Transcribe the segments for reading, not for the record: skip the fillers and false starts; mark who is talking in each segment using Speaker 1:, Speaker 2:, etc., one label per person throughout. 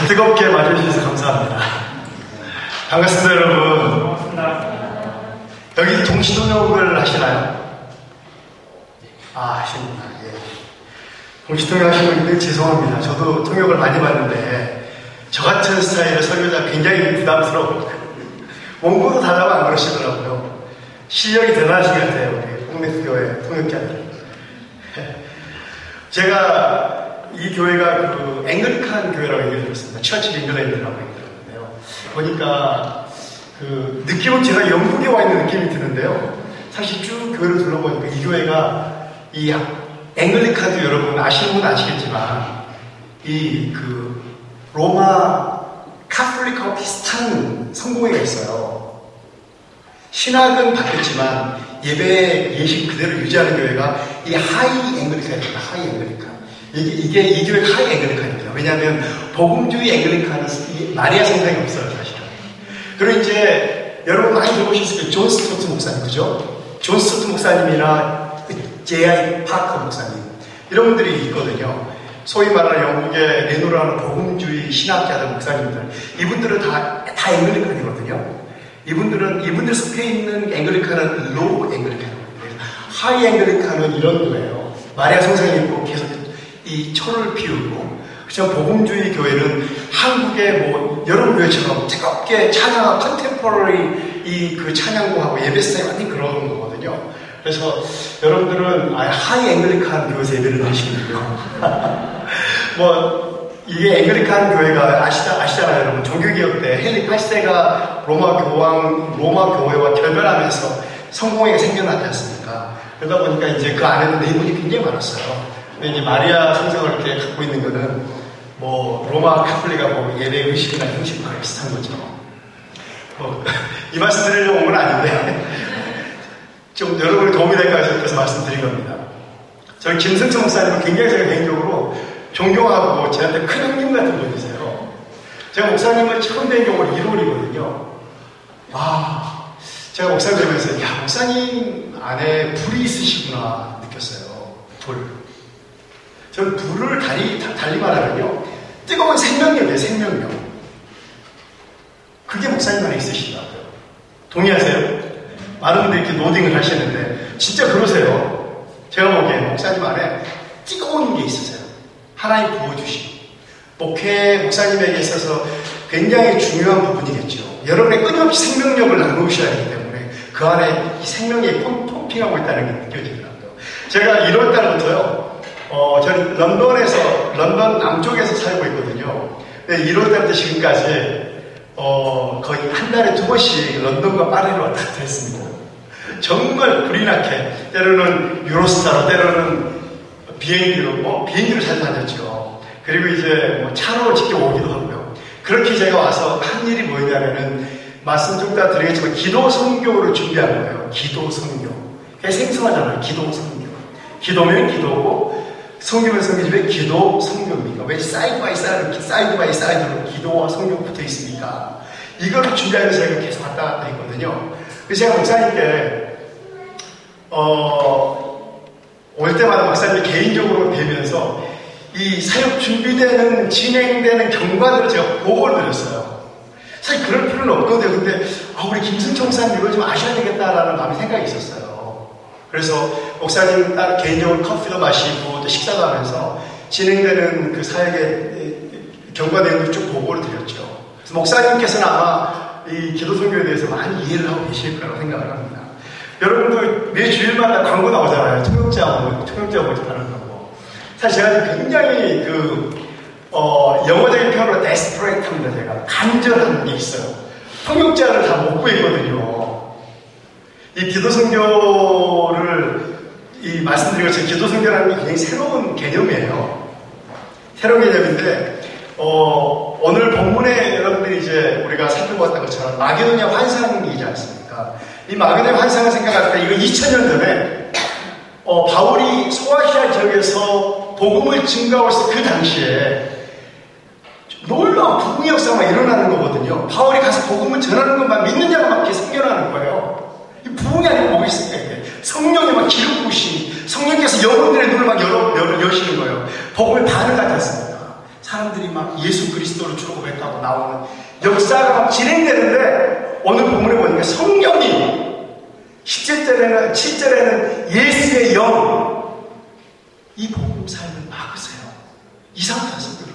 Speaker 1: 뜨겁게 맞아주셔서 감사합니다. 반갑습니다, 여러분.
Speaker 2: 반갑습니다.
Speaker 1: 여기 동시통역을 하시나요? 하시는구나. 예. 동시통역 하시는 분들 죄송합니다. 저도 통역을 많이 봤는데, 저 같은 스타일의 설교자 굉장히 부담스러워. 원고도 달라고 안 그러시더라고요. 실력이 대단하신 것 같아요, 우리 홍대교회 통역자들. 제가 이 교회가 그 앵글리칸 교회라고 얘기를 들었습니다. 처치 잉글랜드라고 얘기를 들었는데요. 보니까 그 느낌은 제가 영국에 와 있는 느낌이 드는데요. 사실 쭉 교회를 둘러보니까 이 교회가 이 앵글리칸도 여러분 아시는 분은 아시겠지만 이 그 로마 카톨릭하고 비슷한 성공회가 있어요. 신학은 바뀌었지만 예배 예식 그대로 유지하는 교회가 이 하이 앵글리칸입니다. 하이 앵글리칸. 이게 이 교회가 하이 앵글리칸입니다. 왜냐하면 복음주의 앵글리칸은 마리아 성당이 없어요, 사실은. 그리고 이제 여러분 많이 들어보셨을 거예요. 존 스토트 목사님, 그죠? 존 스토트 목사님이나 J.I. 파커 목사님 이런 분들이 있거든요. 소위 말하는 영국의 레노라는 복음주의 신학자들 목사님들 이분들은 다 앵글리칸이거든요. 이분들 속해 있는 앵글리칸은 로우 앵글리칸이에요. 하이 앵글리칸은 이런 거예요. 마리아 성상이 있고 계속 이 철을 피우고, 그렇죠. 복음주의 교회는 한국의 뭐 여러 교회처럼 뜨겁게 찬양하고 컨템포러리 이 그 찬양구하고 예배 스타일이 완전히 그런 거거든요. 그래서 여러분들은 하이 앵글리칸 교회에서 예배를 드시는군요. 뭐 이게 앵글리칸 교회가 아시잖아요, 여러분. 종교개혁 때 헨리 8세가 로마 교회와 결별하면서 성공회가 생겨나지 않습니까? 그러다 보니까 이제 그 안에는 내분이 굉장히 많았어요. 근데 이제 마리아 성상을 이렇게 갖고 있는 거는 뭐 로마 카톨릭하고 예배 의식이나 형식과 비슷한 거죠. 이 말씀 드리려고 온 건 아닌데 좀 여러분이 도움이 될까 해서 말씀드린 겁니다. 저는 김승천 목사님은 굉장히 제가 개인적으로 존경하고 저한테 큰 형님 같은 분이세요. 제가 목사님을 처음 뵌 경우는 1월이거든요. 제가 목사님 뵈면서 목사님 안에 불이 있으시구나 느꼈어요. 불. 저는 불을 달리 말하면요, 뜨거운 생명력이에요, 생명력. 그게 목사님 안에 있으시더라고요. 동의하세요? 많은 분들이 이렇게 노딩을 하시는데, 진짜 그러세요. 제가 보기엔 목사님 안에 뜨거운 게 있으세요. 하나님 부어주시고. 목회 목사님에게 있어서 굉장히 중요한 부분이겠죠. 여러분의 끊임없이 생명력을 나누셔야 하기 때문에 그 안에 이 생명이 펌핑하고 있다는 게 느껴지더라고요. 제가 1월 달부터요, 저는 런던 남쪽에서 살고 있거든요. 근데 1월 달부터 지금까지, 거의 한 달에 2번씩 런던과 파리를 왔다 갔다 했습니다. 정말 불이 나게, 때로는 유로스타로, 때로는 비행기로 잘 다녔죠. 그리고 이제 뭐 차로 직접 오기도 하고요. 그렇게 제가 와서 한 일이 뭐였냐면은, 말씀 좀 다 드리겠지만, 기도 선교를 준비한 거예요. 기도 선교. 그게 생소하잖아요. 기도 선교. 기도면 기도고, 성경은 성경이 왜 기도 성교입니까? 왜 사이드 바이 사이드로 기도와 성경 붙어 있습니까? 이거를 준비하면서 제가 계속 왔다 갔다 했거든요. 그래서 제가 목사님께 올 때마다 목사님 개인적으로 뵈면서 이 사역 준비되는 진행되는 경과들을 제가 보고를 드렸어요. 사실 그럴 필요는 없거든요. 근데 우리 김승청 목사님 이걸 좀 아셔야 되겠다라는 마음의 생각이 있었어요. 그래서 목사님 따로 개인적으로 커피도 마시고 또 식사도 하면서 진행되는 그 사역의 경과 내용을 쭉 보고를 드렸죠. 그래서 목사님께서는 아마 이 기도 선교에 대해서 많이 이해를 하고 계실 거라고 생각을 합니다. 여러분들 매 주일마다 광고 나오잖아요. 통역자 모집하는 광고. 사실 제가 굉장히 영어적인 표현으로 desperate 합니다. 제가 간절한 게 있어요. 통역자를 다 못 구했거든요. 이 기도 선교를 말씀드린 것처럼 기도 선교라는 게 굉장히 새로운 개념이에요. 새로운 개념인데 오늘 본문에 여러분들이 이제 우리가 살펴봤던 것처럼 마게도냐 환상이지 않습니까? 이 마게도냐 환상을 생각할 때 이거 2000년 전에 바울이 소아시아 지역에서 복음을 증가하고 있을 그 당시에 놀라운 부흥의 역사가 일어나는 거거든요. 바울이 가서 복음을 전하는 것만 믿는 자가 막 생겨나는 거예요. 이 부흥이 아니고 뭐가 있습니까? 성령이 막 기름 부으시니 성령께서 여러분들의 눈을 막 여시는 거예요. 복음을 반을 갖지 않습니까? 사람들이 막 예수 그리스도를 주로 고백하고 나오는 역사가 막 진행되는데 어느 부분에 보니까 성령이 7절에는 예수의 영, 이 복음 사역을 막으세요. 이상한 가수들은.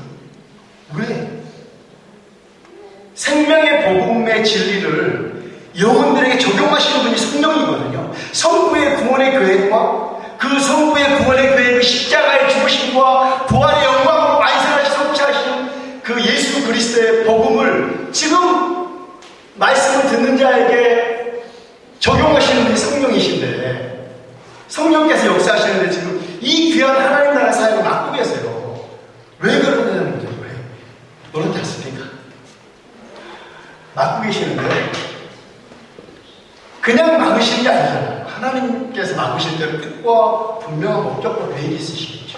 Speaker 1: 왜? 생명의 복음의 진리를 영혼들에게 적용하시는 분이 성령이거든요. 성부의 구원의 계획과 그 성부의 구원의 계획의 십자가의 죽으심과 부활의 영광으로 완성하신 성취하신 그 예수 그리스도의 복음을 지금 말씀을 듣는 자에게 적용하시는 분이 성령이신데, 성령께서 역사하시는데 지금 이 귀한 하나님 나라 사역을 막고 계세요. 왜 그러냐는 거죠. 왜? 그렇지 않습니까? 막고 계시는데 그냥 막으시는 게 아니잖아요. 하나님께서 막으실 때는 뜻과 분명한 목적과 계획이 있으시겠죠.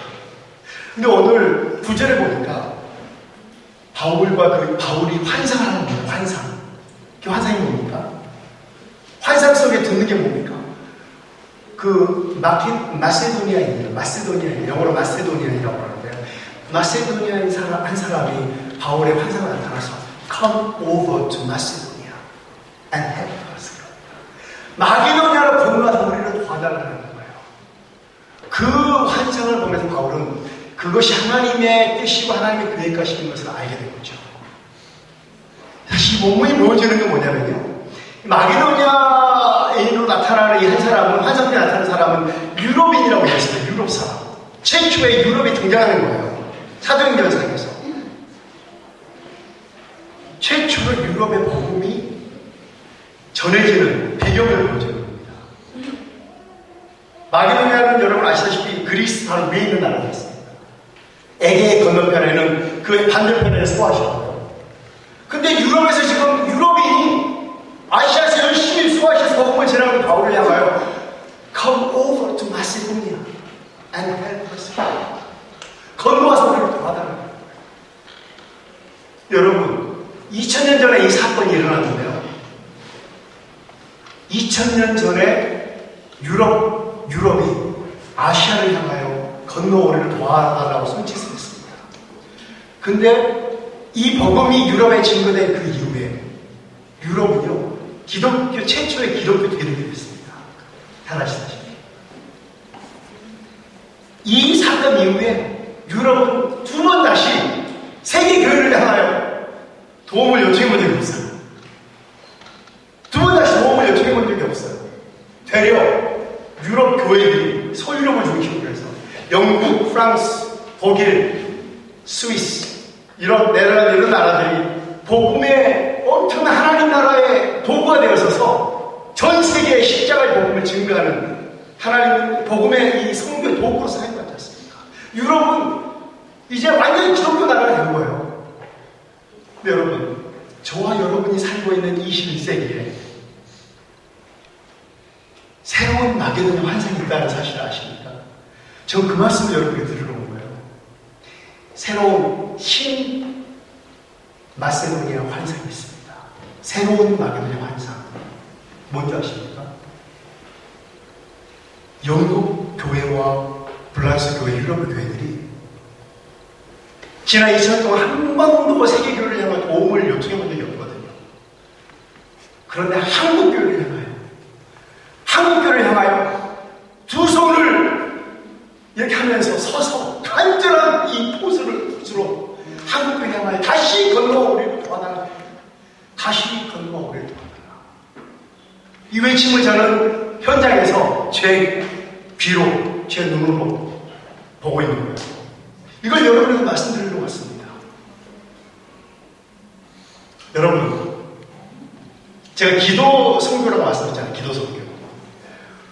Speaker 1: 근데 오늘 9절에 보니까 바울이 환상을 하는 거예요. 환상. 그 환상이 뭡니까? 환상 속에 듣는 게 뭡니까? 그 마세도니아인, 영어로 마세도니아이라고 하는데요. 마세도니아인 한 사람이 바울의 환상을 나타나서 Come over to Macedonia and help us. 마게도냐로 건너와서 우리를 도와달라는 거예요. 그 환상을 보면서 바울은 그것이 하나님의 뜻이고 하나님의 계획하시는 것을 알게 된 거죠. 사실 이 본문이 보여주는 게 뭐냐면요. 마게도냐인으로 나타나는 이 한 사람은, 환상 때 나타나는 사람은 유럽인이라고 했어요. 유럽 사람. 최초의 유럽이 등장하는 거예요. 사도행전상에서. 최초로 유럽의 복음이 전해지는 배경을 보여주는 겁니다. 마게도냐는 여러분 아시다시피 그리스 바로 위에 있는 나라였습니다. 에게의 건너편에는 그 반대편에 소아시아고요. 근데 유럽에서 지금 유럽인이 아시아에서 열심히 소아시아에서 복음을 전하는 바울을 향하여 Come over to Macedonia and help us. 건너와서 우리를 도와달라고. 여러분 2000년 전에 이 사건이 일어났는데요. 2000년 전에 유럽이 아시아를 향하여 건너오리를 도와달라고 손짓을 했습니다. 근데 이 복음이 유럽에 증거된 그 이후에 유럽은요, 최초의 기독교 대륙이 됐습니다. 잘 아시다시피. 이 사건 이후에 유럽은 두 번 다시 세계 교회를 향하여 도움을 요청해 본 적이 없어요. 두 번 다시 도움을 요청해 본 적이 없어요. 되려 유럽 교회들이 소유럽을 중심으로 해서 영국, 프랑스, 독일, 스위스 이런 네덜란드 이런 나라들이 복음의 엄청난 하나님 나라의 도구가 되어서서 전 세계의 십자가의 복음을 증거하는 하나님 복음의 이 선교의 도구로 사용받지 않습니까? 유럽은 이제 완전히 기독교 나라가 된 거예요. 근데 여러분, 저와 여러분이 살고 있는 21세기에 새로운 마게도냐 환상이 있다는 사실을 아십니까? 전 그 말씀을 여러분에게 들으러 온 거예요. 새로운 신 마세도니아 환상이 있습니다. 새로운 마게도냐 환상. 뭔지 아십니까? 영국 교회와 프랑스 교회, 유럽 교회들이 지난 2000년 동안 한 번도 세계교회를 향한 도움을 요청해 본 적이 없거든요. 그런데 한국교회를 향하여 두 손을 이렇게 하면서 서서 간절한 이 포즈로 한국교회 향하여 다시 건너와 우리를 도와달라. 다시 건너와 우리를 도와달라. 이 외침을 저는 현장에서 제 귀로, 제 눈으로 보고 있는 거예요. 이걸 여러분에게 말씀드리려고 왔습니다. 여러분, 제가 기도 선교라고 말씀드렸잖아요. 기도 선교.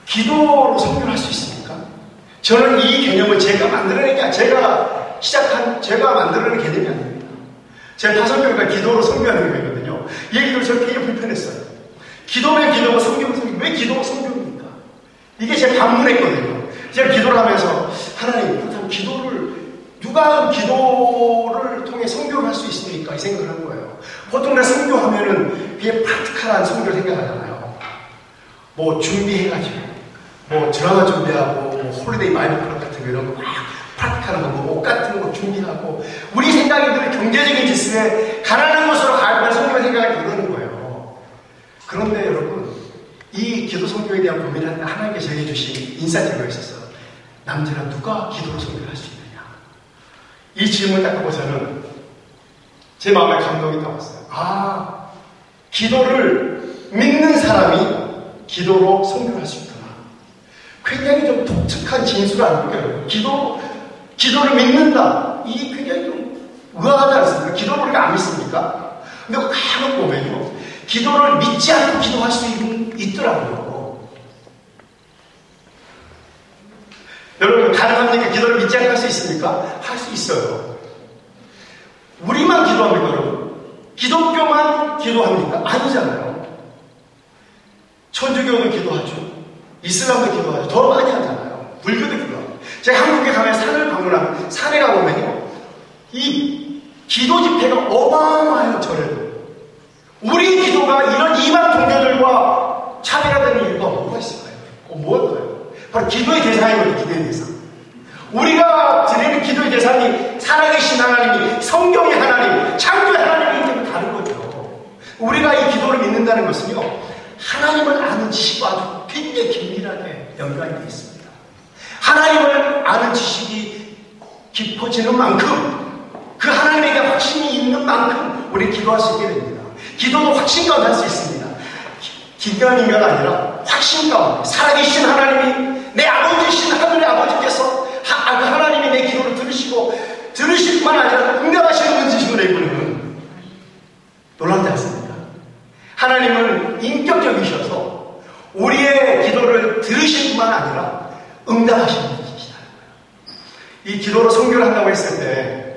Speaker 1: 기도로 선교를 할 수 있습니까? 저는 이 개념을 제가 만들어낸 게 아니라 제가 만들어낸 개념이 아닙니다. 제 파선교회가 기도로 선교하는 교회거든요. 이 얘기를 저는 되게 불편했어요. 기도면 기도고 선교면 선교. 왜 기도가 선교입니까? 이게 제 반문했거든요. 제가 기도를 하면서 하나님, 그렇다면 누가 기도를 통해 선교를 할 수 있습니까? 이 생각을 한 거예요. 보통 우리가 선교하면은 그게 프랙티컬한 선교를 생각하잖아요. 뭐 준비해가지고, 뭐 드라마 준비하고, 뭐 홀리데이 마이블 클럽 같은 거 이런 거 막 프라티컬한 거, 옷 같은 거 준비하고, 우리 생각이 늘 경제적인 지수에 가난한 곳으로 가야 성경의 생각을 그러는 거예요. 그런데 여러분, 이 기도 선교에 대한 고민을 할 때 하나님께 제게 주신 인사이트가 있었어요. 남자는 누가 기도로 선교를 할 수 있느냐? 이 질문을 딱 하고 저는 제 마음에 감동이 딱 왔어요. 기도를 믿는 사람이 기도로 선교를 할 수 있구나. 굉장히 좀 독특한 진술을 아닙니까? 기도를 믿는다. 이게 굉장히 좀 의아하지 않습니까? 기도를 우리가 안 믿습니까? 근데 가만 보면요. 기도를 믿지 않고 기도할 수 있더라고요. 여러분, 가능합니까? 기도를 믿지 않고 할 수 있습니까? 할 수 있어요. 우리만 기도합니까, 여러분? 기독교만 기도합니까? 아니잖아요. 천주교도 기도하죠. 이슬람도 기도하죠. 더 많이 하잖아요. 불교도 기도하죠. 제가 한국에 가면 산을 방문하면, 산에 가보면요. 이 기도 집회가 어마어마해요, 절에도. 우리 기도가 이런 이방 종교들과 차별화되는 이유가 뭐가 있을까요? 뭐일까요? 바로 기도의 대상이거든요, 기도의 대상. 우리가 드리는 기도의 대상이 살아계신 하나님이, 성경의 하나님, 창조의 하나님이기 때문에 다른 거죠. 우리가 이 기도를 믿는다는 것은요, 하나님을 아는 지식과 아주 굉장히 긴밀하게 연관이 되어 있습니다. 하나님을 아는 지식이 깊어지는 만큼, 그 하나님에게 확신이 있는 만큼 우리 기도할 수 있게 됩니다. 기도도 확신 가운데 할 수 있습니다. 기견인가가 아니라 확신 가운데 살아계신 하나님이, 내 아버지신 하늘의 아버지께서 그 하나님이 내 기도를 들으실 뿐만 아니라 응답하시는 분이시고 내분은 놀랍지 않습니까? 하나님은 인격적이셔서 우리의 기도를 들으실 뿐만 아니라 응답하시는 분이시다는 거예요. 이 기도로 선교를 한다고 했을 때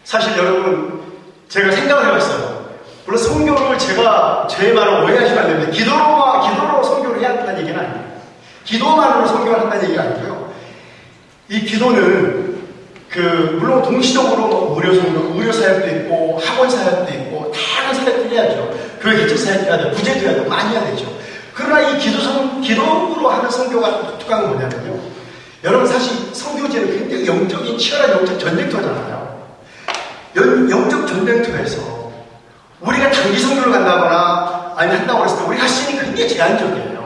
Speaker 1: 사실 여러분, 제가 생각을 해봤어요. 물론 선교를 제가 제 말을 오해하시면 안 됩니다. 기도로 선교를 해야 한다는 얘기는 아니에요. 기도만으로 선교를 한다는 얘기가 아니고요. 이 기도는 물론 동시적으로 의료 사역도 있고 학원 사역도 있고 다양한 사역들을 해야죠. 교회 개척 사역도 해야 되고 부재도 해야 되고 많이 해야 되죠. 그러나 이 기도로 하는 선교가 독특한 건 뭐냐면요. 여러분, 사실 선교제는 굉장히 치열한 영적 전쟁터잖아요. 영적 전쟁터에서 우리가 단기 선교를 간다거나 아니면 한다고 했을 때 우리가 할 수 있는 게 굉장히 제한적이에요.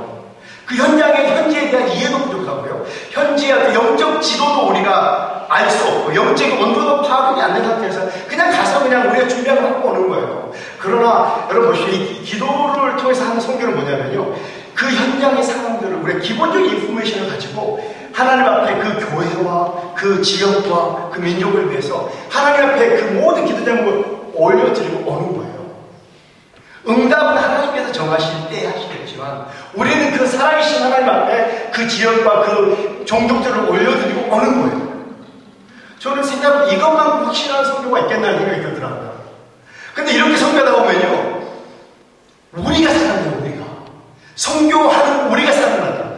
Speaker 1: 그 현지에 대한 이해도 부족하고요. 현지의 영적 지도도 우리가 알 수 없고 영적인 온도도 파악이 안 된 상태에서 그냥 가서 그냥 우리가 준비하고 하고 오는 거예요. 그러나 여러분 보시죠. 이 기도를 통해서 하는 선교는 뭐냐면요. 그 현장의 상황들을 우리가 기본적인 인포메이션을 가지고 하나님 앞에 그 교회와 그 지역과 그 민족을 위해서 하나님 앞에 그 모든 기도 제목을 올려드리고 오는 거예요. 응답은 하나님께서 정하실 때 하시겠지만 우리는 그 살아계신 하나님 앞에 그 지역과 그 종족들을 올려드리고 오는 거예요. 저는 생각보다 이것만 확실한 선교가 있겠다는 생각이 들더라고요. 근데 이렇게 선교하다 보면요, 우리가 살아나요. 우리가 선교하는 우리가 살아나요.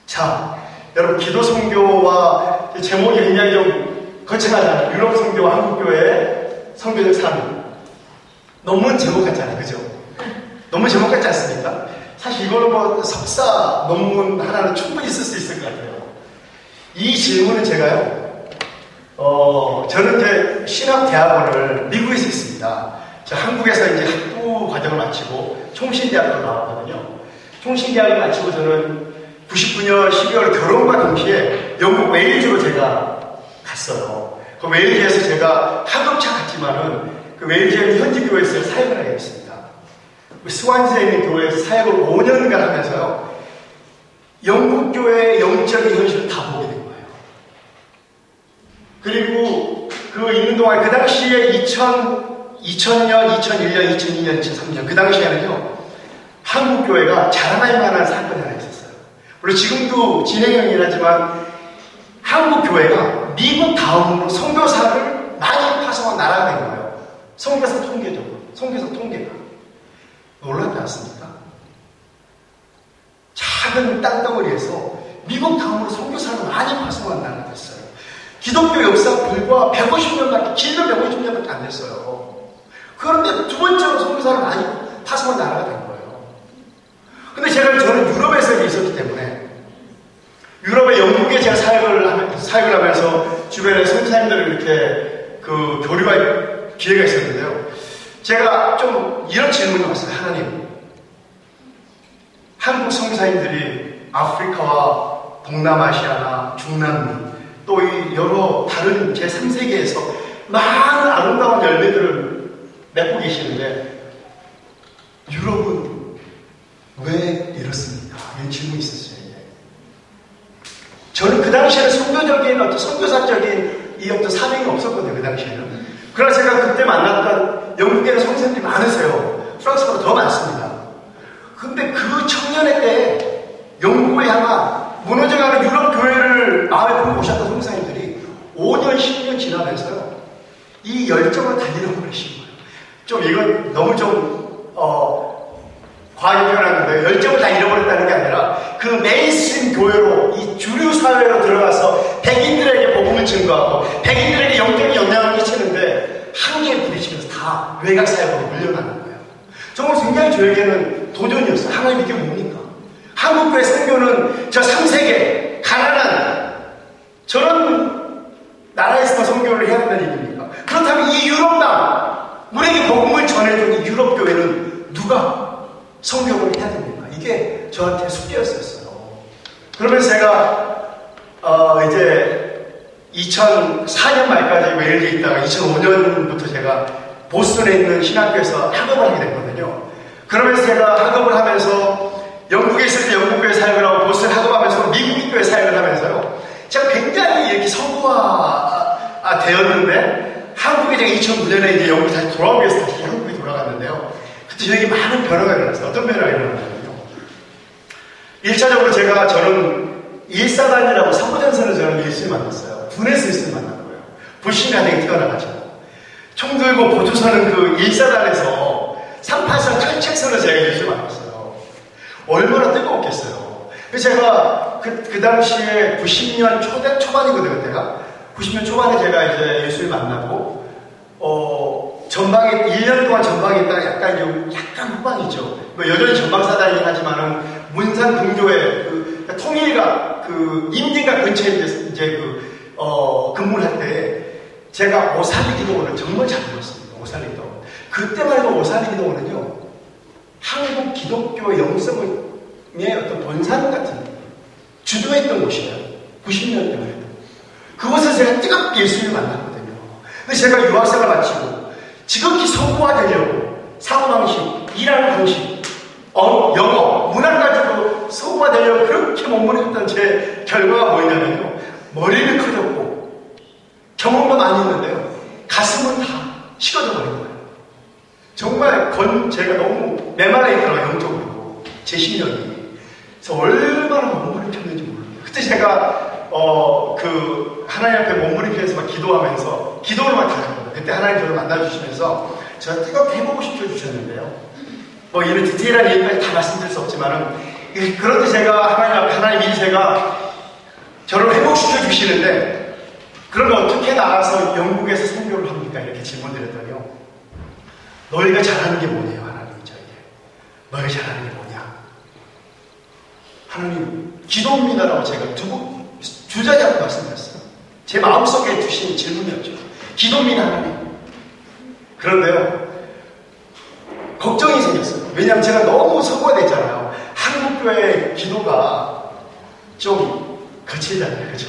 Speaker 1: 자, 여러분, 기도 선교와 제목이 굉장히 좀 거창하잖아요. 유럽 선교와 한국 교회의 선교적 삶. 논문 제목 같잖아요. 그죠? 논문 제목 같지 않습니까? 사실 이거는 뭐 석사 논문 하나는 충분히 쓸 수 있을 것 같아요. 이 질문은 제가요, 저는 이제 신학대학원을 미국에서 했습니다. 저 한국에서 이제 학부 과정을 마치고 총신대학교를 나왔거든요. 총신대학을 마치고 저는 99년 12월 결혼과 동시에 영국 웨일즈로 제가 갔어요. 그 웨일즈에서 제가 하급차 갔지만은 그 웨일즈의 현지 교회에서 사역을 하게 됐습니다. 스완스에 교회에서 사역을 5년간 하면서요, 영국 교회의 영적인 현실을 다 보게 된 거예요. 그리고 그 있는 동안 그 당시에 2000년, 2001년, 2002년, 2003년 그 당시에는요, 한국 교회가 자랑할 만한 사건이 하나 있었어요. 물론 지금도 진행형이긴 하지만 한국 교회가 미국 다음으로 선교사를 많이 파송한 나라가 된 거예요. 선교사 통계적으로, 선교사 통계가. 놀랍지 않습니까? 작은 땅덩어리에서 미국 다음으로 선교사를 많이 파송한 나라가 됐어요. 기독교 역사 불과 150년밖에, 길면 150년밖에 안 됐어요. 그런데 두 번째로 선교사를 많이 파송한 나라가 된 거예요. 근데 저는 유럽에서 있었기 때문에, 유럽의 영국에 제가 사역을 사역을 하면서 주변에 선교사님들을 이렇게 그 교류할 기회가 있었는데요. 제가 좀 이런 질문을 받았어요. 하나님, 한국 선교사님들이 아프리카와 동남아시아나 중남미 또 이 여러 다른 제3세계에서 많은 아름다운 열매들을 맺고 계시는데 유럽은 왜 이렇습니까? 이런 질문이 있었어요. 저는 그 당시에는 선교적인 어떤 선교사적인 이 어떤 사명이 없었거든요. 그 당시에는. 그러나 제가 그때 만났던 영국에는 선생님들이 많으세요. 프랑스보다 더 많습니다. 근데 그 청년회 때 영국을 향한 무너져가는 유럽 교회를 마음에 품고 오셨던 선생님들이 5년, 10년 지나면서요. 이 열정을 다 잃어버리신 거예요. 좀 이건 너무 좀 과하게 표현하는데 열정을 다 잃어버렸다는 게 아니라 그 메인스트림 교회로 이 주류 사회로 들어가서 백인들에게 복음을 증거하고 백인들에게 영적인 영향을 끼치는데 한계에 부딪히면서 다 외곽 사회로 물려나는 거예요. 정말 굉장히 저에게는 도전이었어요. 하나님 이게 뭡니까? 한국교회 선교는 저 3세계 가난한 저런 나라에서 선교를 해야 한다는 얘기입니까? 그렇다면 이 유럽 땅 우리에게 복음을 전해준 이 유럽 교회는 누가 성경을 해야 됩니까? 이게 저한테 숙제였었어요. 그러면서 제가 이제 2004년 말까지 웨일즈에 있다가 2005년부터 제가 보스턴에 있는 신학교에서 학업을 하게 됐거든요. 그러면서 제가 학업을 하면서 영국에 있을 때 영국교회 사역을 하고 보스턴 학업하면서 미국 교회 사역을 하면서요. 제가 굉장히 이렇게 성부가 되었는데 한국에 제가 2009년에 이제 영국에 다시 돌아오기 위해서 다시 한국에 돌아갔는데요. 그때 저에게 많은 변화가 일어났어요. 어떤 변화가 일어났냐면요. 1차적으로 저는 일사단이라고 사무전선에서 저는 예수를 만났어요. 분에서 예수를 만난 거예요. 불신의 아들이 태어나가지고. 총 들고 보조서는 그 일사단에서 38선 탈책선에서 제가 예수를 만났어요. 얼마나 뜨거웠겠어요. 그래서 제가 그 당시에 90년 초반이거든요, 그때가. 90년 초반에 제가 이제 예수를 만나고, 전방에, 1년 동안 전방에 있다가 약간 후방이죠. 뭐 여전히 전방사단이긴 하지만은, 문산 공조의 통일가, 임진각 근처에 이제 근무를 할 때, 제가 오살리 기도원을 정말 잘 들었습니다. 오살리 기도원. 그때만 해도 오살리 기도원은요, 한국 기독교의 영성의 어떤 본산 같은 주도했던 곳이에요. 90년 때만 해도. 그곳에서 제가 뜨겁게 예수를 만났거든요. 근데 제가 유학생을 마치고 지극히 서구화되려고 사고방식, 일하는 방식, 영어, 문화까지도 서구화되려고 그렇게 몸부림쳤던 제 결과가 뭐냐면요. 머리는 커졌고 경험도 많이 있는데요. 가슴은 다 식어져 버린 거예요. 정말 제가 너무 메말라 있더라고요. 영적으로. 제 심령이. 그래서 얼마나 몸부림쳤는지 모르겠어요. 그때 제가 하나님 앞에 몸부림쳐서 막 기도하면서 기도로만 가졌거든요. 그때 하나님 저를 만나주시면서 제가 뜨겁게 해보고 싶어주셨는데요. 뭐 이런 디테일한 얘기까지 다 말씀드릴 수 없지만은 그런데 제가 하나님이 제가 저를 회복시켜 주시는데 그러면 어떻게 나가서 영국에서 선교를 합니까? 이렇게 질문드렸더니요. 너희가 잘하는 게 뭐냐요? 하나님이 저에게. 너희가 잘하는 게 뭐냐? 하나님 기도입니다라고 제가 주저하고 말씀드렸어요. 제 마음속에 주신 질문이었죠. 기도입니다 하나님. 그런데요. 걱정이 생겼어요. 왜냐하면 제가 너무 서구화됐잖아요. 한국교회의 기도가 좀 거칠잖아요. 그죠?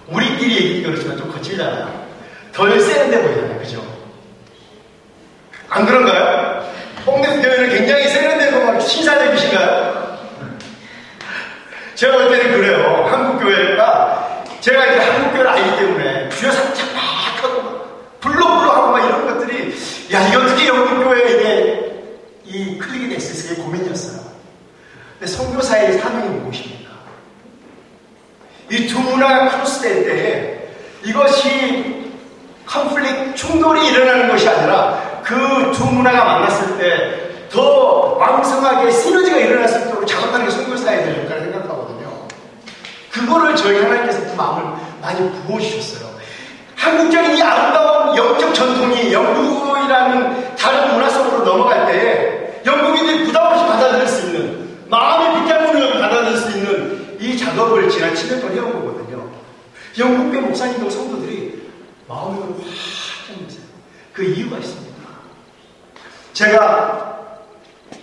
Speaker 1: 우리끼리 얘기가 그렇지만 좀 거칠잖아요. 덜 세련돼 보이잖아요. 그죠? 안 그런가요? 홍대 교회는 굉장히 세련되고 막 신사적이신가요? 제가 볼 때는 그래요. 한국교회가 제가 이제 한국교회를 알기 때문에 주여 살짝 막 하고 막 불러하고 막 이런 것들이 야 이게 어떻게 영국교회에 이게 이 클릭이 됐을지 그게 고민이었어요. 근데 선교사의 사명이 무엇입니까? 이 두 문화가 크로스될 때 이것이 컨플릭트 충돌이 일어나는 것이 아니라 그 두 문화가 만났을 때 더 왕성하게 시너지가 일어날 수 있도록 작업하는 게 선교사의 역할을 생각하거든요. 그거를 저희 하나님께서 그 마음을 많이 부어주셨어요. 한국적인 이 아름다운 영적 전통이 영국이라는 다른 문화 속으로 넘어갈 때 영국인들이 부담 없이 받아들일 수 있는 마음의 빗장문을 받아들일 수 있는 이 작업을 지난 7년 동안 해온 거거든요. 영국교회 목사님들 성도들이 마음이 확 ጨ렸어요. 그 이유가 있습니다. 제가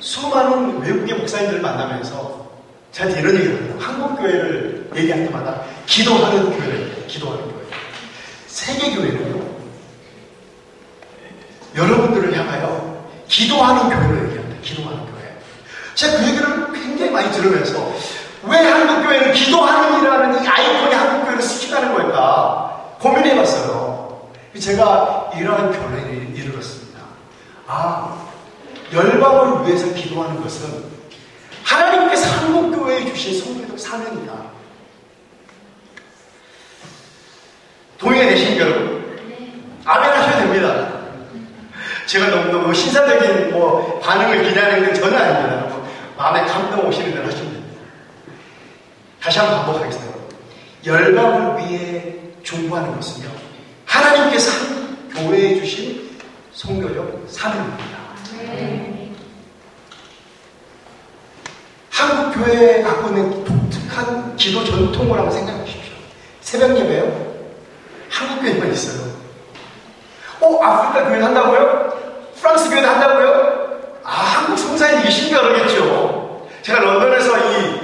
Speaker 1: 수많은 외국의 목사님들을 만나면서 저한테 이런 얘기를 합니다. 한국교회를 얘기할 때마다 기도하는 교회를 얘기해요. 기도하는 교회. 세계교회는요, 여러분들을 향하여 기도하는 교회를 얘기합니다. 기도하는 교회. 제가 그 얘기를 굉장히 많이 들으면서 왜 한국교회는 기도하는이라는 이 아이콘이 한국교회를 스킵하는 걸까 고민해봤어요. 제가 이러한 결론에 이르렀습니다. 열방을 위해서 기도하는 것은 하나님께서 한국교회에 주신 성도적 사명이다. 동의되십니까, 여러분? 아멘 하셔야 됩니다. 제가 너무 신사적인 반응을 기대하는 건 전혀 아닙니다. 마음에 감동 오시는 대로 하시면 됩니다. 다시 한번 반복하겠습니다. 열방을 위해 중보하는 것은요, 하나님께서 한 교회에 주신 성교적 사명입니다. 한국 교회에 갖고 있는 독특한 기도 전통을 한번 생각해 보십시오. 새벽 예배요? 한국 교회만 있어요. 아프리카 교회는 한다고요? 프랑스 교회는 한다고요? 한국 성사님이 계신가 그러겠죠. 제가 런던에서 이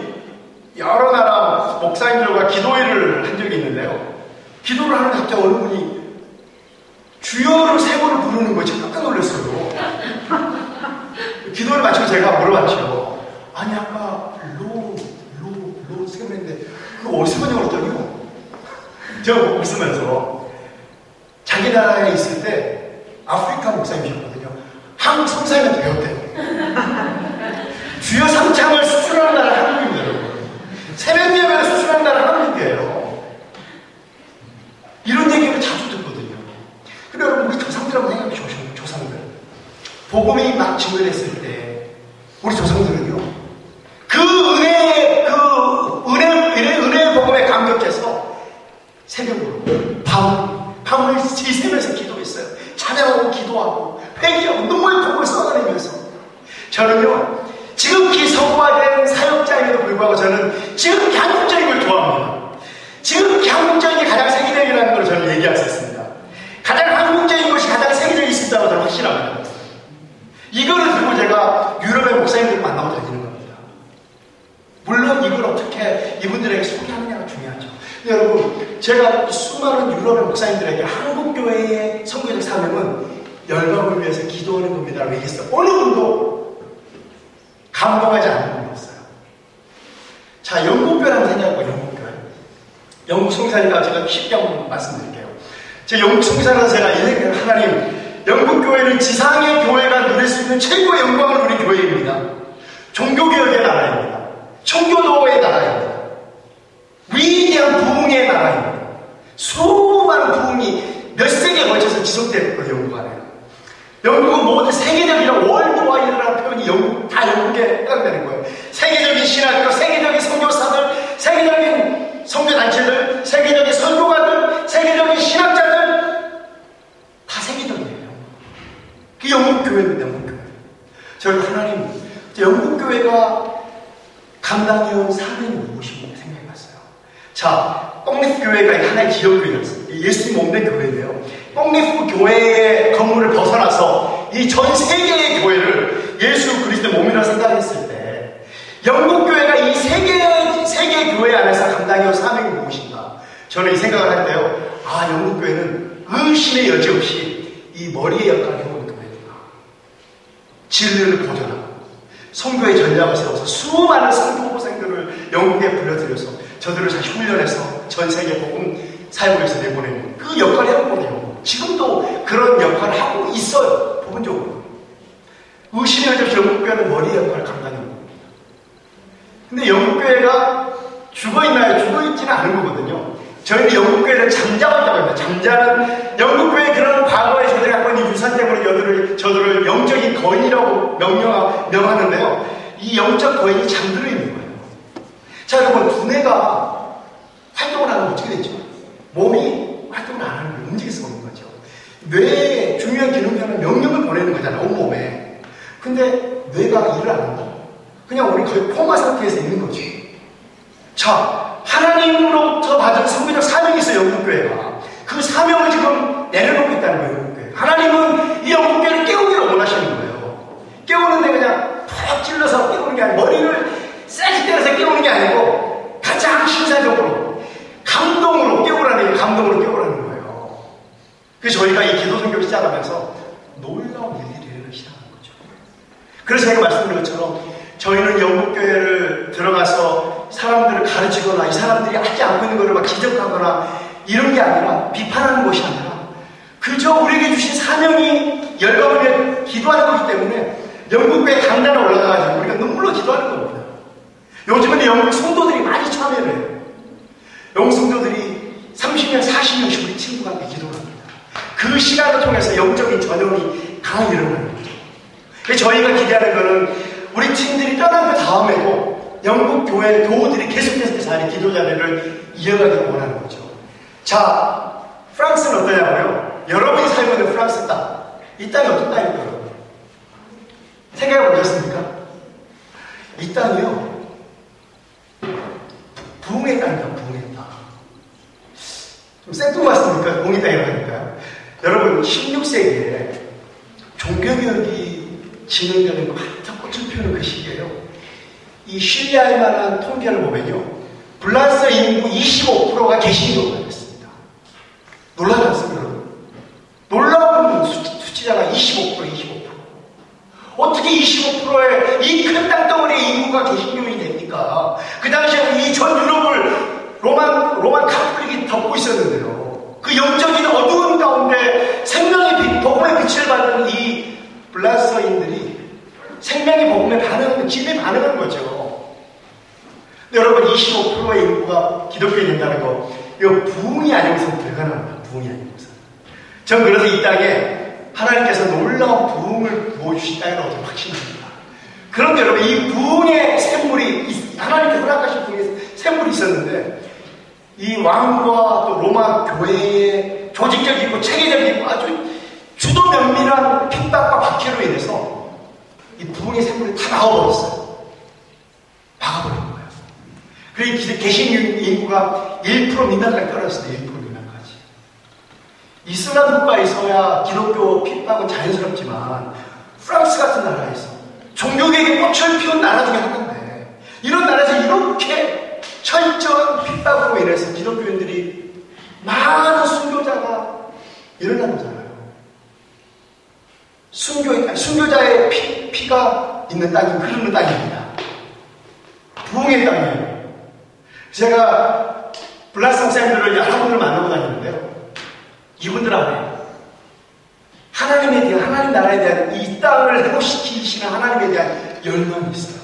Speaker 1: 여러 나라 목사님들과 기도회를 한 적이 있는데요. 기도를 하는데 갑자기 어느 분이 주여를 세 번을 부르는 거예요. 제가 깜짝 놀랐어요. 기도를 마치고 제가 물어봤죠. 아니 아까 로 쓰게 했는데 그거 어디서 번역을 했더니요. 제가 웃으면서 자기 나라에 있을 때 아프리카 목사님이셨거든요. 한국 성사님한테 배웠대요. 주여 삼창을 수출하는 나라 한국입니다, 여러분. 새벽 예배를 수출하는 나라 한국이에요. 이런 얘기를 자주 듣거든요. 근데 여러분, 우리 조상들하고 생각해 보십시오. 조상들. 복음이 막 증언했을 때 우리 조상들은요, 은혜의 복음에 감격해서 새벽으로 밤을 지새면서 기도했어요. 찬양하고 기도하고 회개하고 눈물 콧물 쏟아내면서. 저는요, 지극히 서구화된 사역자임에도 불구하고 저는 지극히 한국적인 걸 좋아합니다. 지극히 한국적인 게 가장 세계적이라는 걸 저는 얘기할 수 있습니다. 가장 한국적인 것이 가장 세계적일 수 있다고 저는 확신합니다. 이거를 들고 제가 유럽의 목사님들을 만나고 다니는 겁니다. 물론 이걸 어떻게 이분들에게 소개하느냐가 중요하죠. 근데 여러분, 제가 수많은 유럽의 목사님들에게 한국교회의 선교적 사명은 열방을 위해서 기도하는 겁니다 라고 얘기했어요. 어느 분도 감동하지 않는 분이 없어요. 자, 영국교회 한번 생각해봐요. 영국교회. 영국 성사니까 제가 쉽게 한번 말씀드릴게요. 제 영국 성사는 제가 이렇게 하나님, 영국교회는 지상의 교회가 누릴 수 있는 최고의 영광을 누린 교회입니다. 종교개혁의 나라입니다. 청교도의 나라입니다. 위대한 부흥의 나라입니다. 수많은 부흥이 몇 세기에 걸쳐서 지속됐거든요, 영국 안에. 영국은 모든 세계적인 월드와이드라는 표현이 다 영국에 해당되는 거예요. 세계적인 신학교, 세계적인 선교사들, 세계적인 선교단체들, 세계적인 선교가들, 세계적인 신학자들, 다 세계적이에요. 그게 영국교회입니다, 영국교회. 저는 하나님, 영국교회가 감당해온 사명이 무엇인가 생각해봤어요. 자, 뽕리프 교회가 하나의 지역교회였어요. 예수님 몸된 교회인데요. 뽕리프 교회의 건물을 벗어나서 이 전 세계의 교회를 예수 그리스도의 몸이라고 생각했을 때, 영국 교회가 이 세계 교회 안에서 감당해온 사명이 무엇인가? 저는 이 생각을 할 때요. 영국 교회는 의심의 여지 없이 이 머리의 역할을 해오는 교회구나. 진리를 보존하고 선교의 전략을 세워서 수많은 선교생들을 영국에 불러들여서 저들을 다시 훈련해서 전 세계 복음 사역에서 내보내는 그 역할을 해왔거든요. 지금도 그런 역할을 하고 있어요. 부분적으로. 의심의 여지 없이 영국교회는 머리의 역할을 감당하는 겁니다. 근데 영국교회가 죽어있나요? 죽어있지는 않은 거거든요. 저희는 영국교회를 잠잠하다고 합니다. 잠자는 영국교회 그런 과거에 저희들이 갖고 있는 유산 때문에 저들을 영적인 거인이라고 명하는데요. 이 영적 거인이 잠들어 있는 거예요. 자, 여러분, 두뇌가 활동을 하면 어떻게 되죠? 몸이 활동을 안 하는 거예요. 움직일 수가 없는 거죠. 뇌의 중요한 기능 중에 하나는 명령을 보내는 거잖아요. 온몸에. 근데 뇌가 일을 안 한다. 그냥 우리 거의 코마 상태에서 있는 거죠. 자, 하나님으로부터 받은 성교적 사명이 있어요, 영국교회가. 그 사명을 지금 내려놓고 있다는 거예요, 영국교회. 하나님은 이 영국교회를 깨우기를 원하시는 거예요. 깨우는데 그냥 푹 찔러서 깨우는 게 아니고, 머리를 세게 때려서 깨우는 게 아니고, 가장 신사적으로, 감동으로 깨우라는, 감동으로 깨우라는 거예요. 그래서 저희가 이 기도 선교를 시작하면서 놀라운 일들이 일어나기 시작한 거죠. 그래서 제가 말씀드린 것처럼, 저희는 영국교회를 들어가서 사람들을 가르치거나 이 사람들이 하지 않고 있는 것을 막 지적하거나 이런 게 아니라, 비판하는 것이 아니라 그저 우리에게 주신 사명이 열방을 위해 기도하는 거기 때문에 영국교회 강단에 올라가가지고 우리가 눈물로 기도하는 겁니다. 요즘에는 영국 성도들이 많이 참여를 해요. 영국 성도들이 30명, 40명씩 우리 친구가 함께 기도를 합니다. 그 시간을 통해서 영적인 전염이 강하게 일어나는 거죠. 그래서 저희가 기대하는 거는 우리 팀들이 떠난 그 다음에도 영국 교회 교우들이 계속해서 그 자리, 기도 자리를 이어가기를 원하는 거죠. 자, 프랑스는 어떠냐고요? 여러분이 살고 있는 프랑스 땅, 이 땅이 어떤 땅일까요, 여러분? 생각해 보셨습니까? 이 땅이요, 부흥의 땅입니다. 부흥의 땅. 좀 생뚱맞습니까? 부흥의 땅이라고 하니까요. 여러분, 16세기에 종교개혁이 진행되는 거 한참 꽃을 피우는 그 시기에요. 이 신뢰할 만한 통계를 보면요, 프랑스 인구 25%가 개신교가 됐습니다. 놀라지 않습니까, 여러분? 놀라운 수치자가 25%. 어떻게 25%의 이 큰 땅덩어리의 인구가 개신교인이 됩니까? 그 당시에 이 전 유럽을 로만 카톨릭이 덮고 있었는데요. 그 영적인 어두운 가운데 생명의 복음의 빛을 받는 이 블라스인들이 생명의 복음에 반응하는, 집에 반응하는 거죠. 근데 여러분, 25%의 인구가 기독교에 된다는 거, 이거 부흥이 아니고서는 불가능합니다. 부흥이 아니고서는. 전 그래서 이 땅에 하나님께서 놀라운 부흥을 부어주신 땅이라고 저는 확신합니다. 그런데 여러분, 이 부흥의 샘물이, 하나님께 허락하신 부흥의 샘물이 있었는데, 이 왕과 또 로마 교회의 조직적이고 체계적이고 아주 주도 면밀한 핍박과 박해로 인해서 이 부흥의 샘물이 다 막아버렸어요. 막아버린 거예요. 그래서 개신 인구가 1% 미만까지 떨어졌어요. 1% 미만까지. 이슬람 국가에서야 기독교 핍박은 자연스럽지만 프랑스 같은 나라에서 종교개혁의 꽃을 피운 나라 중에 하나인데, 이런 나라에서 이렇게 철저한 핍박으로 인해서 기독교인들이 많은 순교자가 일어난 거잖아요. 순교자의 피가 있는 땅이 흐르는 땅입니다. 부흥의 땅이에요. 제가 블라스 목사님들을 여러 분을 만나고 다니는데요, 이분들 안에 하나님에 대한, 하나님 나라에 대한, 이 땅을 회복시키시는 하나님에 대한 열망이 있어요.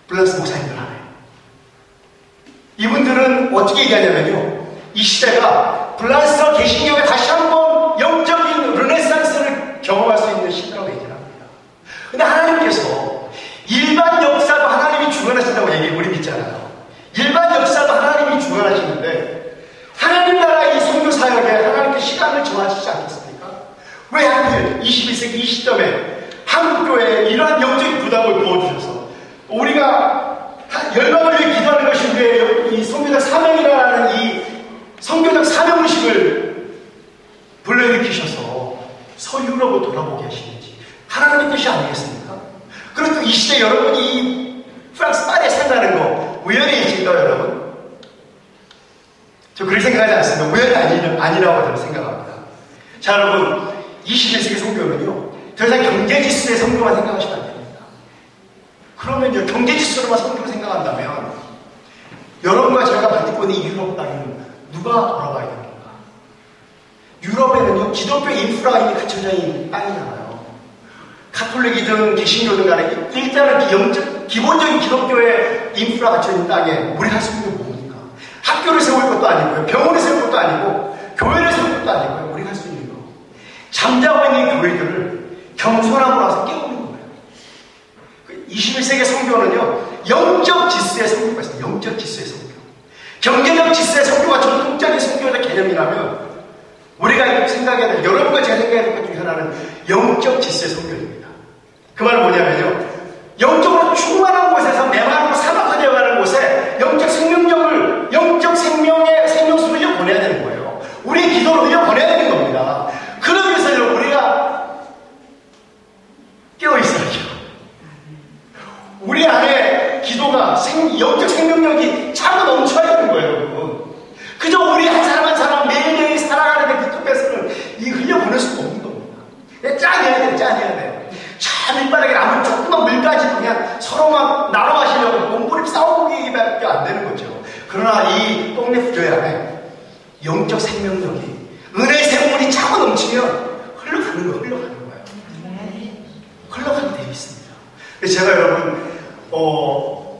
Speaker 1: 블라스 목사님들 안에. 이분들은 어떻게 얘기하냐면요, 이 시대가 블라스 개신교가 다시 한번 영적인 르네상스를 경험할 수 있는 시대라고 얘기를 합니다. 근데 하나님께서 일반 역사도 하나님이 주관하신다고 우리 믿잖아요. 일반 역사도 하나님이 주관하시는데, 하나님 나라의 이 선교 사역에 하나님께 시간을 정하시지 않겠습니까? 왜 하필 21세기 이 시점에 한국교회에 이러한 영적인 부담을 부어주셔서 우리가 열방을 위해 기도하는 것이 우리의 이 선교적 사명이라는 이 선교적 사명의식을 불러일으키셔서 서유럽으로 돌아보게 하시는지 하나님의 뜻이 아니겠습니까? 그리고 또 이 시대 여러분이 이 프랑스 파리에 산다는 거 우연의 일치인가요, 여러분? 저 그렇게 생각하지 않습니다. 우연이 아니라고 저는 생각합니다. 자, 여러분, 21세기 선교는요, 더 이상 경제지수의 선교만 생각하시면 안 됩니다. 그러면요, 경제지수로만 선교를 생각한다면 여러분과 제가 받고 있는 이 유럽 땅에는 누가 돌아가야 됩니까? 유럽에는요, 기독교 인프라가 이미 갖춰져 있는 땅이잖아요. 카톨릭이든 개신교든 간에 일단은 기본적인 기독교의 인프라가 갖춰져 있는 땅에 우리 할 수 있는 게 뭡니까? 학교를 세울 것도 아니고요, 병원을 세울 것도 아니고, 교회를 세울 것도 아니고요, 우리가 할 수 있는 거. 잠자고 있는 교회들을 겸손함으로 와서 깨우는 거예요. 21세기 선교는요, 영적 지수의 선교가 있어요. 영적 지수의 선교. 경제적 지수의 선교가 전통적인 선교적 개념이라면, 우리가 생각해야 될, 여러분과 제가 생각해야 될 것 중에 하나는 영적 지수의 선교입니다. 그 말은 뭐냐면요, 영적으로 충만한 곳에서 메마르고 사막화되어 가는 곳에 영적 생명력을, 영적 생명의 생명수를 보내야 기도가 영적 생명력이 차고 넘쳐야 되는 거예요, 여러분. 그저 우리 한 사람 한 사람 매일매일 살아가는데 그 속에서는 이 흘려보낼 수가 없는 겁니다. 짠해야 돼, 짠해야 돼. 참 밀바닥에 남은 조그만 물까지도 그냥 서로만 나눠 마시려고 몸부림 싸우기밖에 안 되는 거죠. 그러나 이 똥레프 교회 안에 영적 생명력이 은혜의 샘물이 차고 넘치면 흘러가는 거예요. 흘러가게 되어 있습니다. 그래서 제가 여러분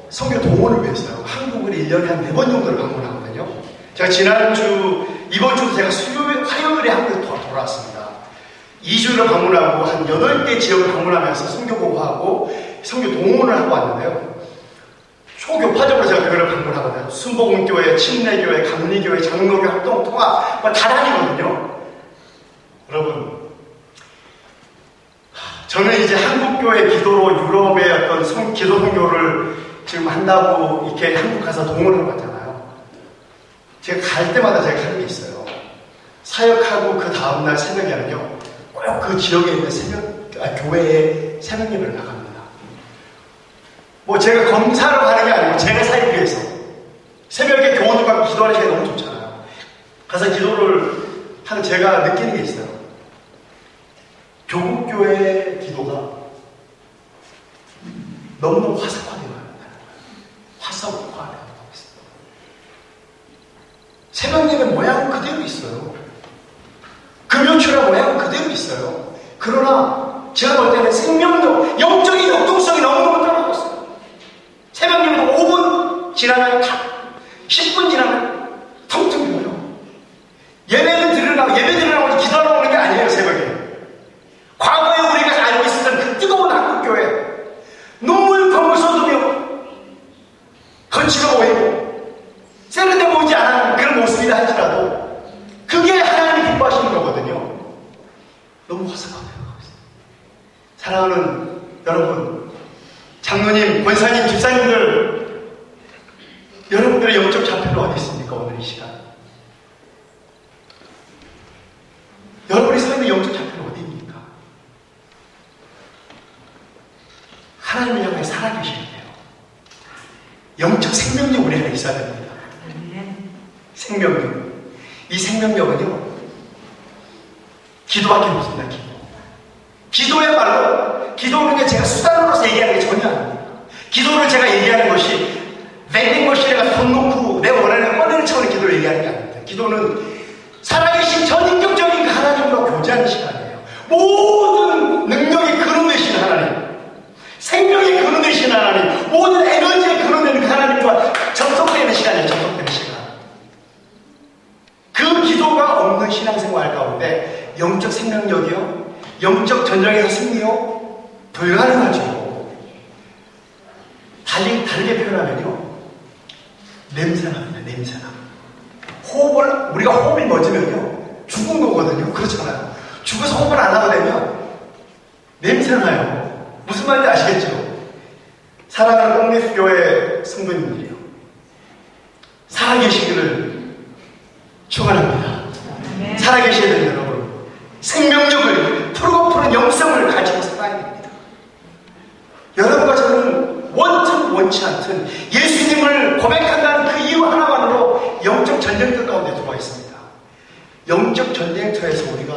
Speaker 1: 선교 동원을 위해서요, 한국을 1년에 한 4번 정도를 방문하거든요. 제가 이번 주도 제가 화요일에 한국에 돌아왔습니다. 2주를 방문하고 한 8개 지역을 방문하면서 선교 보고하고 선교 동원을 하고 왔는데요. 초교파적으로 제가 교회를 방문하거든요. 순복음교회, 침례교회, 감리교회, 장로교회, 합동통합 다 다니거든요. 여러분, 저는 이제 한국교회 기도로 유럽의 어떤 기도 선교를 지금 한다고 이렇게 한국 가서 동원을 받잖아요. 제가 갈 때마다 제가 하는 게 있어요. 사역하고 그 다음날 새벽에는요, 꼭 그 지역에 있는 교회에 새벽 예배를 나갑니다. 뭐 제가 검사로 가는 게 아니고 제가 살기 위해서 새벽에 교원들과 기도하는 시간이 너무 좋잖아요. 가서 기도를 하는 제가 느끼는 게 있어요. 교국교회의 기도가 너무너무 화석화되어 간다는 거예요. 화석화되어 있습니다. 새벽 예배 모양은 그대로 있어요. 금요철의 모양은 그대로 있어요. 그러나 제가 볼 때는 생명력, 영적인 역동성이 너무너무 떨어졌어요. 새벽 예배도 5분 지나면 10분 지나면 텅텅 비어요. 예배 드리려고 기도하러 오는 게 아니에요, 새벽에. 과거에 우리가 알고 있었던 그 뜨거운 한국교회, 눈물 검을 쏟으며 건치가 보이고 세련돼 보이지 않은 그런 모습이라 할지라도 그게 하나님이 기뻐하시는 거거든요. 너무 화석하게 하고 있어요. 사랑하는 여러분, 장로님, 권사님, 집사님들, 여러분들의 영적 좌표는 어디 있습니까? 오늘 이 시간 여러분이 서 있는 영적 좌표는 어디입니까? 하나님을 향해 살아계셔야 돼요. 영적 생명력 우리 안에 있어야 됩니다. 생명력. 이 생명력은요, 기도밖에 없습니다. 기도야말로, 기도는 제가 수단으로서 얘기하는 게 전혀 아닙니다. 기도를 제가 얘기하는 것이 vending머신에 가서 돈 놓고 내 원하는 꺼내는 차원의 기도를 얘기하는 게 아닙니다. 기도는 살아계신 전인격적인 그 하나님과 교제하는 시간이에요. 모든 능력의 근원 되신 하나님, 생명의 근원 되신 하나님, 모든 에너지의 근원 되는 하나님과 접속되는 시간이에요. 접속되는 시간. 그 기도가 없는 신앙생활 가운데 영적 생명력이요, 영적 전쟁에서 승리요, 불가능하죠. 다르게 표현하면요, 냄새납니다. 냄새나. 우리가 호흡이 멎으면요, 죽은 거거든요. 그렇잖아요. 죽어서 호흡을 안 하게 되면 냄새나요. 무슨 말인지 아시겠죠? 사랑하는 똥레프 교회 성도님들이요, 살아계시기를 축원합니다. 살아계셔야 됩니다, 여러분. 생명력을 풀고 푸는 영성을 가지고 살아야 됩니다. 여러분과 저는 원치 않든 예수님을 고백한다는 그 이유 하나만으로 영적 전쟁터 가운데 들어와 있습니다. 영적 전쟁터에서 우리가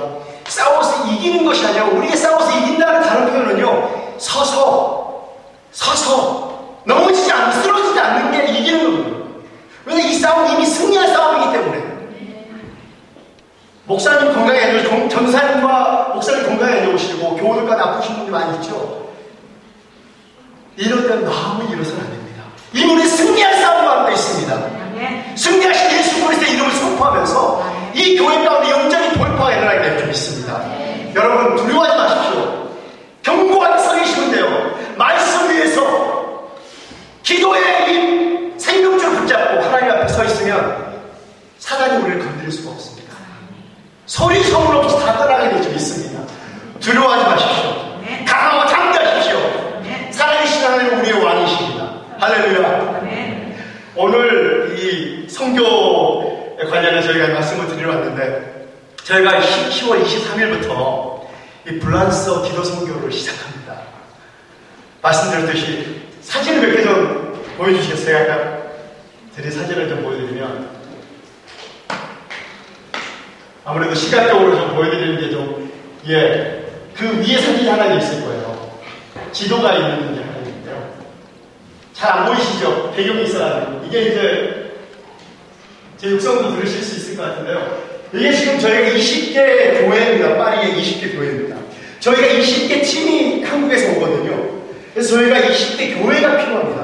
Speaker 1: 싸워서 이기는 것이 아니라, 우리가 싸워서 이긴다는 다른 표현은요, 서서 넘어지지 않는, 쓰러지지 않는 게 이기는 겁니다. 왜냐하면 이 싸움이 이미 승리한 싸움이기 때문에. 목사님 건강에 안 좋으시고, 전사님과 목사님 건강에 안 좋으시고, 교우들과 아프신 분들이 많이 있죠. 이럴 때는 너무 일어서는 안 됩니다. 이 우리 승리할 싸움 가운데 있습니다. 승리하신 예수 그리스도의 이름을 선포하면서 이 교회 가운데 영적인 돌파가 일어나게 될 줄 믿습니다. 여러분, 두려워하지 마십시오. 견고하게 서 계시면 돼요. 말씀 위에서 기도의 이 생명줄을 붙잡고 하나님 앞에 서 있으면 사단이 우리를 건드릴 수가 없습니다. 소리 소문 없이 다 떠나게 될 줄 믿습니다. 두려워하지 마십시오. 강하고 장대하십시오. 살아계신 하나님은 우리의 왕이십니다. 할렐루야. 오늘 이 선교에 관련해서 저희가 말씀을 드리러 왔는데, 저희가 10월 23일부터 이 불란서 기도 선교를 시작합니다. 말씀드렸듯이 사진을 몇 개 좀 보여주시겠어요? 아까 드린 사진을 좀 보여드리면, 아무래도 시각적으로 좀 보여드리는 게 좀, 예, 그 위에 사진이 하나 있을 거예요. 지도가 있는 게 하나 있는데요. 잘 안 보이시죠? 배경이 있어가지고. 이게 이제, 제 육성도 들으실 수 있을 것 같은데요. 이게 지금 저희가 20개 교회입니다. 파리의 20개 교회입니다. 저희가 20개 팀이 한국에서 오거든요. 그래서 저희가 20개 교회가 필요합니다.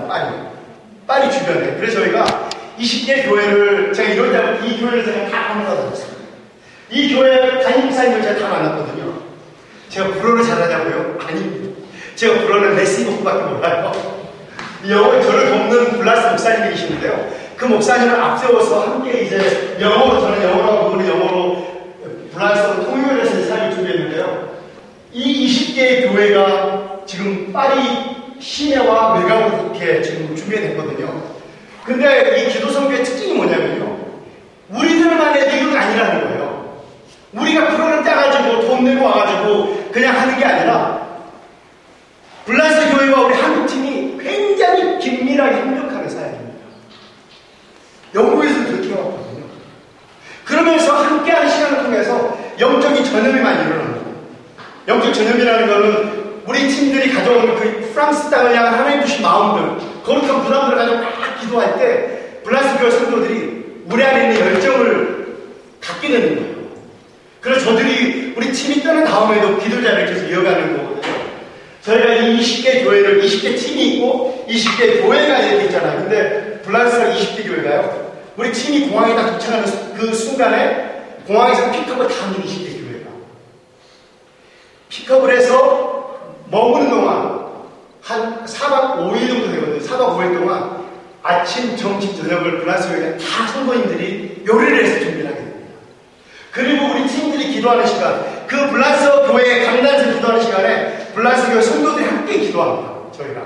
Speaker 1: 파리 주변에. 그래서 저희가 20개 교회를, 제가 이럴 때부터 이 교회를 제가 다 만나봤어요. 이 교회 담임목사님을 제가 다 만났거든요. 제가 불어를 잘하냐고요? 아닙니다. 제가 불어는 레슨곡밖에 몰라요. 저를 돕는 블라스 목사님이 계시는데요. 그 목사님을 앞세워서 함께 이제 영어로, 저는 영어로 하고 그분은 영어로 블라스로 통역을 해서 삶을 준비했는데요. 이 20개의 교회가 지금 파리 시내와 외곽으로 이렇게 지금 준비됐거든요. 근데 이 기도선교의 특징이 뭐냐면요. 우리들만의 리그가 아니라는 거예요. 우리가 프로를 따가지고 돈 내고 와가지고 그냥 하는 게 아니라 블라스 교회와 우리 한국팀이 굉장히 긴밀하게 협력하는 사역입니다. 영국에서도 그렇게 해왔거든요. 그러면서 함께하는 시간을 통해서 영적인 전염이 많이 일어나는 거예요. 영적 전염이라는 것은 우리 팀들이 가져온 그 프랑스 땅을 향한 하나님 주신 마음들, 거룩한 부담들을 가지고 막 기도할 때 블라스 교회 성도들이 우리 안에 있는 열정을 갖게 되는 거예요. 그래서 저들이 우리 팀이 떠난 다음에도 기도자를 계속 이어가는 거거든요. 저희가 이 20개 교회를, 20개 팀이 있고 20개 교회가 이렇게 있잖아요. 근데 블라스가 20개 교회가요. 우리 팀이 공항에 딱 도착하는 그 순간에 공항에서 픽업을 다 하는 20개 교회가. 픽업을 해서 머무는 동안 한 4박 5일 정도 되거든요. 4박 5일 동안 아침, 점심, 저녁을 블라스 교회가 다 성도님들이 요리를 해서 준비를 하게 됩니다. 그리고 우리 팀들이 기도하는 시간, 그 블라스 교회의 강단에서 기도하는 시간에 블라스 교회 성도들이 함께 기도합니다. 저희가.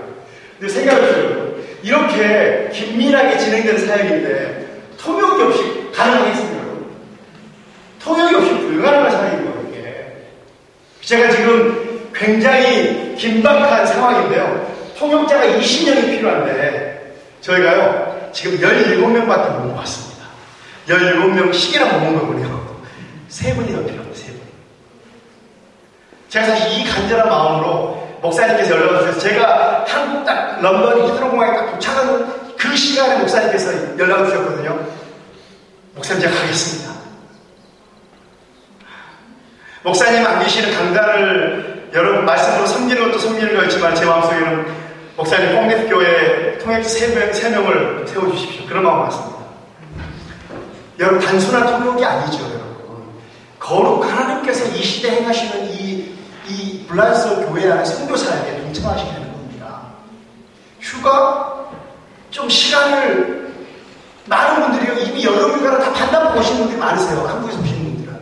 Speaker 1: 근데 생각해보세요. 이렇게 긴밀하게 진행되는 사역인데 통역이 없이 가능하겠습니까? 통역이 없이 불가능한 사역인 거예요, 이게. 제가 지금 굉장히 긴박한 상황인데요. 통역자가 20명이 필요한데 저희가요, 지금 17명밖에 못 모았습니다. 17명씩이나 못 모은 거군요. 3분이 더 필요합니다, 3분. 제가 사실 이 간절한 마음으로 목사님께서 연락을 주셔서 제가 한국 딱 런던 히드로공항에 딱 도착하는 그 시간에 목사님께서 연락을 주셨거든요. 목사님 제가 가겠습니다. 목사님 안 계시는 강단을 여러분 말씀으로 섬기는 것도 섬기는 거였지만 제 마음속에는 목사님 뽕네트교회 통역자 3명을 세워주십시오. 그런 마음 같습니다. 여러분 단순한 통역이 아니죠. 여러분. 거룩 하나님께서 이 시대에 행하시는 이 블라스 교회 안에 선교 사역에 동참하시게 되는 겁니다. 휴가? 좀 시간을 많은 분들이요. 이미 여러 휴가를 다 반납하고 오시는 분들이 많으세요. 한국에서 오시는 분들은.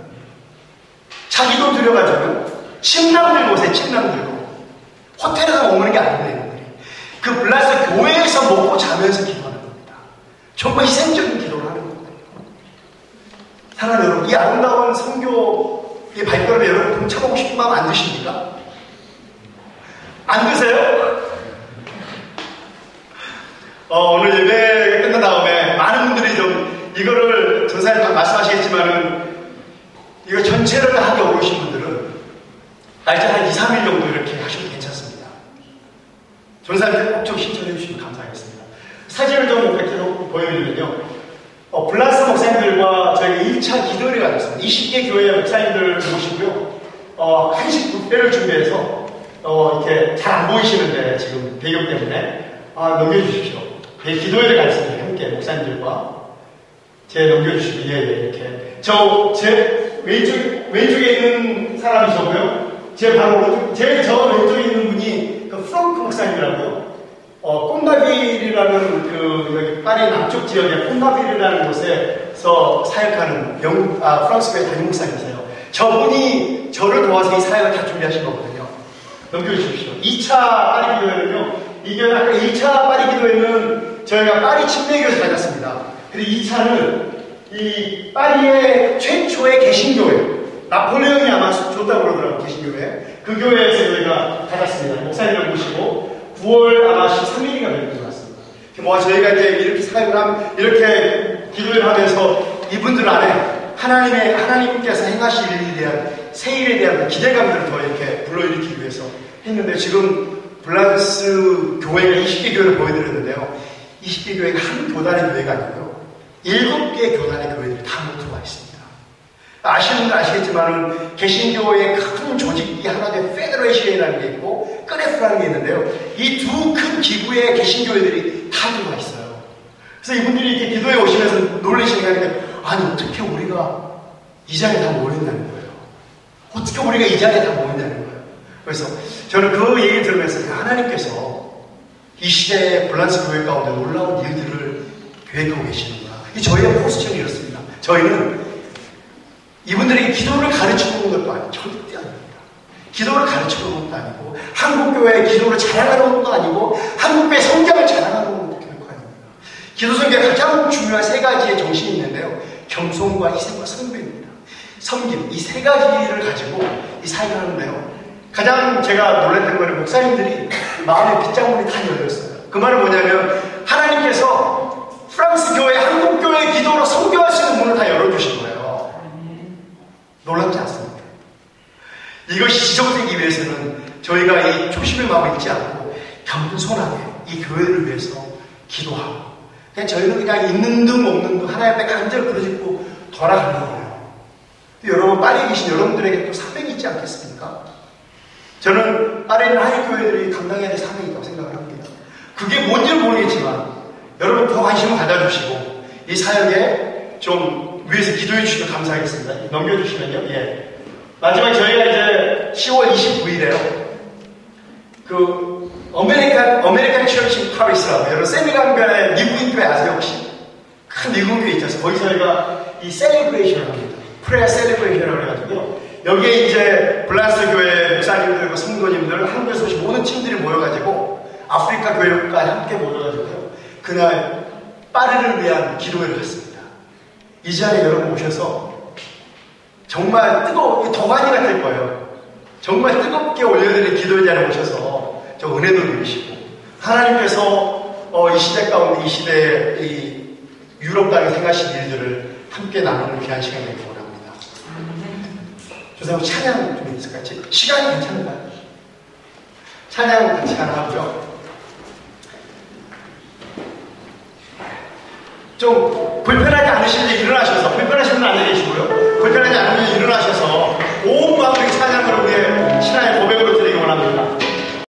Speaker 1: 자기 돈 들여가지고 침낭 들고 오세요. 침낭 들고. 호텔에서 머무는 게 아닙니다. 이분들이. 그 블라스 교회에서 먹고 자면서 기도하는 겁니다. 정말 희생적인 기도를 하는 겁니다. 사랑하는 여러분, 이 아름다운 선교의 발걸음에 여러분 동참하고 싶은 마음 안 드십니까? 안 드세요? 오늘 예배 끝난 다음에 많은 분들이 좀 이거를 전사님 말씀하시겠지만은 이거 전체를 하게 오르신 분들은 날짜 한 2, 3일 정도 이렇게 하셔도 괜찮습니다. 전사님께 꼭 좀 신청해 주시면 감사하겠습니다. 사진을 좀 이렇게 보여드리면요. 블라스 목사님들과 저희가 1차 기도회를 가졌습니다. 20개 교회 목사님들 모시고요. 한식 뷔페를 준비해서 이렇게 잘 안 보이시는데 지금 배경 때문에 넘겨주십시오. 기도회를 가졌습니다. 함께 목사님들과 제 넘겨주시고 이렇게 제 왼쪽에 있는 사람이 저고요. 제 바로 오른쪽 저 왼쪽에 있는 분이 그 프랑크 목사님이라고요. 콘다빌이라는 여기 파리 남쪽 지역의 콘다빌이라는 곳에서 사역하는 프랑스교회 담임 목사님이세요. 저분이 저를 도와서 이 사역을 다 준비하신 거거든요. 넘겨주십시오. 2차 파리 기도회는요. 이 교회 아까 1차 파리 기도회는 저희가 파리 침례교회에서 가졌습니다. 그리고 2차는 이 파리의 최초의 개신교회, 나폴레옹이 아마 줬다고 그러더라고요. 개신교회. 그 교회에서 저희가 가졌습니다. 목사님을 모시고 9월 아마 13일인가 되는 것 같습니다. 저희가 이제 이렇게 사역을 하면, 이렇게 기도를 하면서 이분들 안에 하나님께서 행하실 일에 대한, 새 일에 대한 기대감들을 더 이렇게 불러일으키기 위해서 했는데, 지금 블란스 교회가 20개 교회를 보여드렸는데요. 20개 교회가 한 교단의 교회가 아니고요. 7개의 교단의 교회들이 다 모여 들어와 있습니다. 아시는 분들 아시겠지만은 개신교의 큰 조직이 하나의 페더레이션이라는 게 있고 끄레프라는 게 있는데요. 이 두 큰 기구의 개신교회들이 다 들어와 있어요. 그래서 이분들이 이렇게 기도에 오시면서 놀라시는 게 아니 어떻게 우리가 이 자리에 다 모였냐는 거예요. 어떻게 우리가 이 자리에 다 모였냐는 거예요. 그래서 저는 그 얘기를 들으면서 하나님께서 이 시대의 블란스 교회 가운데 놀라운 일들을 계획하고 계시는구나. 이 저희의 포지션이 이렇습니다. 저희는 이분들에게 기도를 가르쳐주는 것도 아니고 절대 아닙니다. 기도를 가르쳐주는 것도 아니고 한국교회의 기도를 자랑하는 것도 아니고 한국교회 성경을 자랑하는 것도 결코 아닙니다. 기도 성경에 가장 중요한 세 가지의 정신이 있는데요. 겸손과 희생과 섬김입니다. 섬김, 이 세 가지를 가지고 이 사역을 하는데요. 가장 제가 놀랐던 거는 목사님들이 마음의 빗장문이 다 열렸어요. 그 말은 뭐냐면 하나님께서 프랑스 교회, 한국 교회의 기도로 선교할 수 있는 문을 다 열어주신 거예요. 놀랍지 않습니까? 이것이 지속되기 위해서는 저희가 이 초심의 마음을 잊지 않고 겸손하게 이 교회를 위해서 기도하고 그냥 저희는 그냥 있는 등 없는 등 하나님 앞에 간절히 부르짖고 돌아가는 거예요. 여러분 파리에 계신 여러분들에게 또 사명이 있지 않겠습니까? 저는 파리에 있는 한인교회들이 감당해야 될 사명이 있다고 생각을 합니다. 그게 뭔지는 모르겠지만 여러분 더 관심을 가져주시고 이 사역에 좀 위에서 기도해 주시면 감사하겠습니다. 넘겨주시면요. 예. 마지막 저희가 이제 10월 29일에요. 그 어메리칸 처치 파리스라고 여러분 세미강변에 미국인 교회 아세요 혹시? 큰 미국 교회 있잖아요. 거기 저희가 이 셀리브레이션을 합니다. 프레어 셀리브레이션을 해가지고요. 여기에 이제 블란스 교회 목사님들과 성도님들 한국에서 오신 모든 팀들이 모여가지고 아프리카 교회까지 함께 모여가지고요. 그날 파리를 위한 기도회를 했습니다. 이 자리에 여러분 오셔서 정말 도가니 같을 거예요. 정말 뜨겁게 올려드린 기도의 자리에 오셔서 저 은혜도 누리시고 하나님께서 이 시대 가운데 이 시대에 이 유럽 땅에 생하신 일들을 함께 나누는 귀한 시간이 되길 원합니다. 조사님 찬양 좀 있을까요? 시간이 괜찮은가요? 찬양 같이 하나 하고요. 좀 불편하지 않으시면 일어나셔서 불편하신 분은 앉아 계시고요. 불편하지 않으면 일어나셔서